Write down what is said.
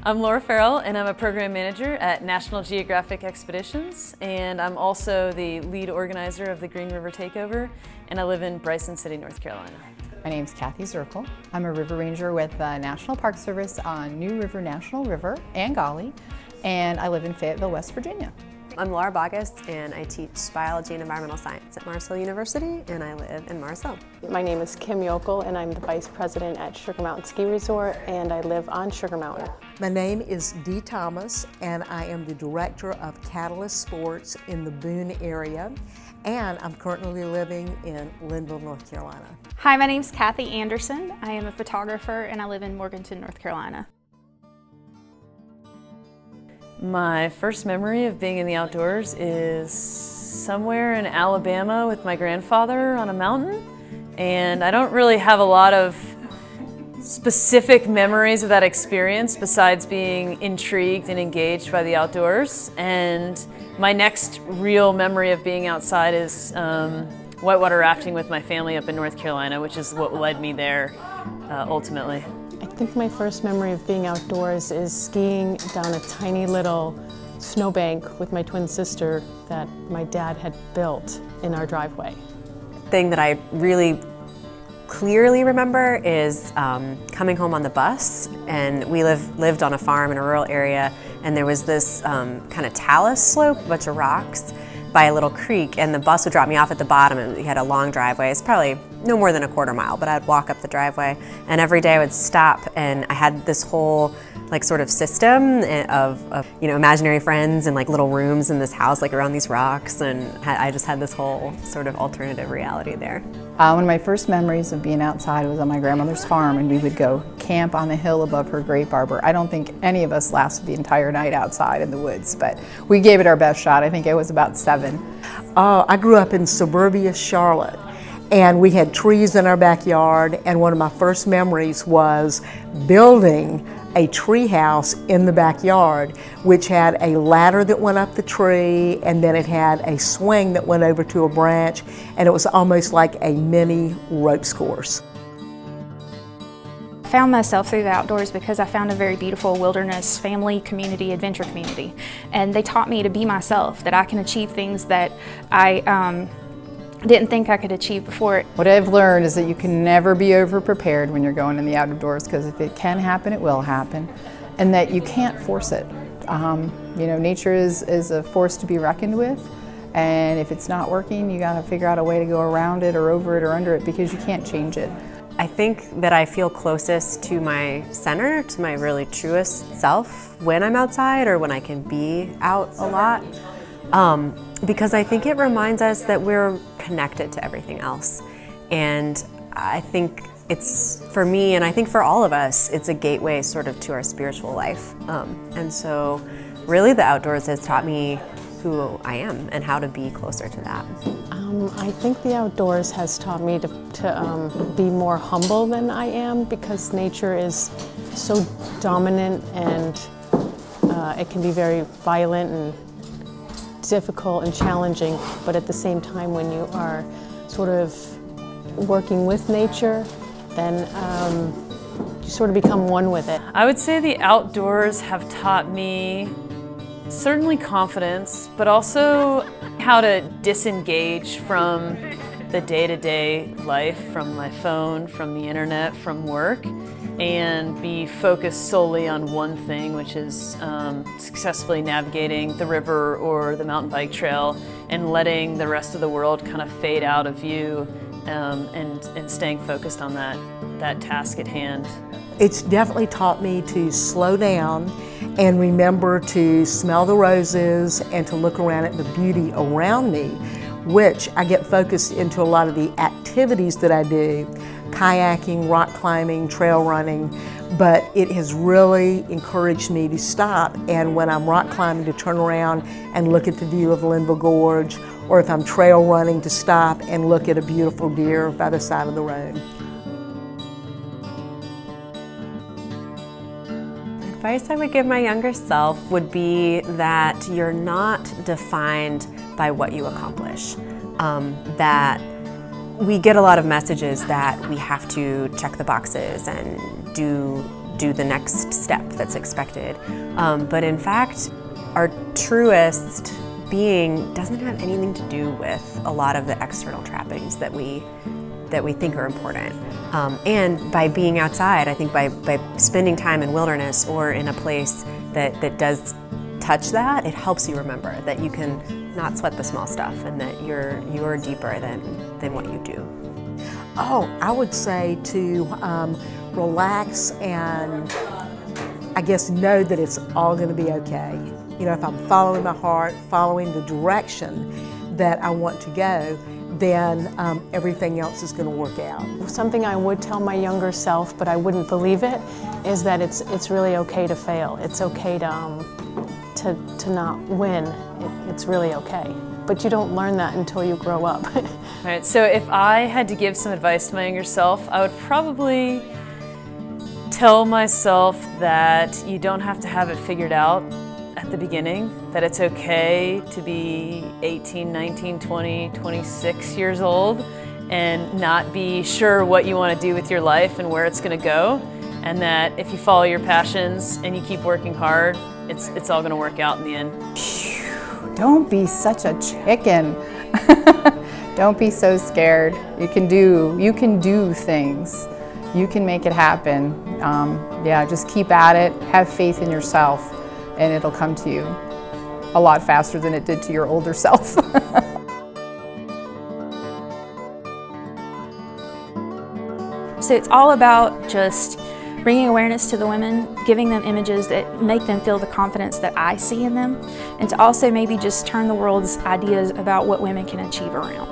I'm Laura Farrell, and I'm a program manager at National Geographic Expeditions, and I'm also the lead organizer of the Green River Takeover, and I live in Bryson City, North Carolina. My name's Kathy Zirkle. I'm a river ranger with the National Park Service on New River National River and Gauley, and I live in Fayetteville, West Virginia. I'm Laura Bogus, and I teach biology and environmental science at Mars Hill University, and I live in Mars Hill. My name is Kim Yokel, and I'm the Vice President at Sugar Mountain Ski Resort, and I live on Sugar Mountain. My name is Dee Thomas, and I am the Director of Catalyst Sports in the Boone area, and I'm currently living in Linville, North Carolina. Hi, my name's Kathy Anderson. I am a photographer, and I live in Morganton, North Carolina. My first memory of being in the outdoors is somewhere in Alabama with my grandfather on a mountain, and I don't really have a lot of specific memories of that experience besides being intrigued and engaged by the outdoors. And my next real memory of being outside is whitewater rafting with my family up in North Carolina, which is what led me there ultimately. I think my first memory of being outdoors is skiing down a tiny little snowbank with my twin sister that my dad had built in our driveway. The thing that I really clearly remember is coming home on the bus, and we lived on a farm in a rural area, and there was this kind of talus slope, a bunch of rocks by a little creek, and the bus would drop me off at the bottom, and we had a long driveway. It's probably no more than a quarter mile, but I'd walk up the driveway, and every day I would stop, and I had this whole sort of system of imaginary friends and little rooms in this house around these rocks, and I just had this whole sort of alternative reality there. One of my first memories of being outside was on my grandmother's farm, and we would go camp on the hill above her grape arbor. I don't think any of us lasted the entire night outside in the woods, but we gave it our best shot. I think I was about 7. I grew up in suburbia Charlotte, and we had trees in our backyard, and one of my first memories was building a tree house in the backyard, which had a ladder that went up the tree, and then it had a swing that went over to a branch, and it was almost like a mini ropes course. I found myself through the outdoors because I found a very beautiful wilderness family community, adventure community, and they taught me to be myself, that I can achieve things that I didn't think I could achieve before. What I've learned is that you can never be over-prepared when you're going in the outdoors, because if it can happen, it will happen, and that you can't force it. Nature is a force to be reckoned with, and if it's not working, you gotta figure out a way to go around it or over it or under it, because you can't change it. I think that I feel closest to my center, to my really truest self when I'm outside or when I can be out a lot. Because I think it reminds us that we're connected to everything else. And I think it's, for me, and I think for all of us, it's a gateway sort of to our spiritual life. And so really the outdoors has taught me who I am and how to be closer to that. I think the outdoors has taught me to be more humble than I am, because nature is so dominant, and it can be very violent and difficult and challenging, but at the same time, when you are sort of working with nature, then you sort of become one with it. I would say the outdoors have taught me certainly confidence, but also how to disengage from the day-to-day life, from my phone, from the internet, from work, and be focused solely on one thing, which is successfully navigating the river or the mountain bike trail, and letting the rest of the world kind of fade out of view, and staying focused on that task at hand. It's definitely taught me to slow down and remember to smell the roses and to look around at the beauty around me, which I get focused into a lot of the activities that I do, kayaking, rock climbing, trail running, but it has really encouraged me to stop, and when I'm rock climbing, to turn around and look at the view of Linville Gorge, or if I'm trail running, to stop and look at a beautiful deer by the side of the road. Advice I would give my younger self would be that you're not defined by what you accomplish. That we get a lot of messages that we have to check the boxes and do do the next step that's expected. But in fact, our truest being doesn't have anything to do with a lot of the external trappings that we think are important. And by being outside, I think by spending time in wilderness or in a place that does touch that, it helps you remember that you can not sweat the small stuff and that you're deeper than what you do. Oh, I would say to relax and I guess know that it's all going to be okay. You know, if I'm following my heart, following the direction that I want to go, then everything else is going to work out. Something I would tell my younger self, but I wouldn't believe it, is that it's really okay to fail. It's okay to not win. It's really okay. But you don't learn that until you grow up. All right, so if I had to give some advice to my younger self, I would probably tell myself that you don't have to have it figured out at the beginning, that it's okay to be 18, 19, 20, 26 years old and not be sure what you want to do with your life and where it's going to go, and that if you follow your passions and you keep working hard, it's all going to work out in the end. Don't be such a chicken. Don't be so scared. You can do things. You can make it happen. Yeah, just keep at it. Have faith in yourself, and it'll come to you a lot faster than it did to your older self. So it's all about just bringing awareness to the women, giving them images that make them feel the confidence that I see in them, and to also maybe just turn the world's ideas about what women can achieve around.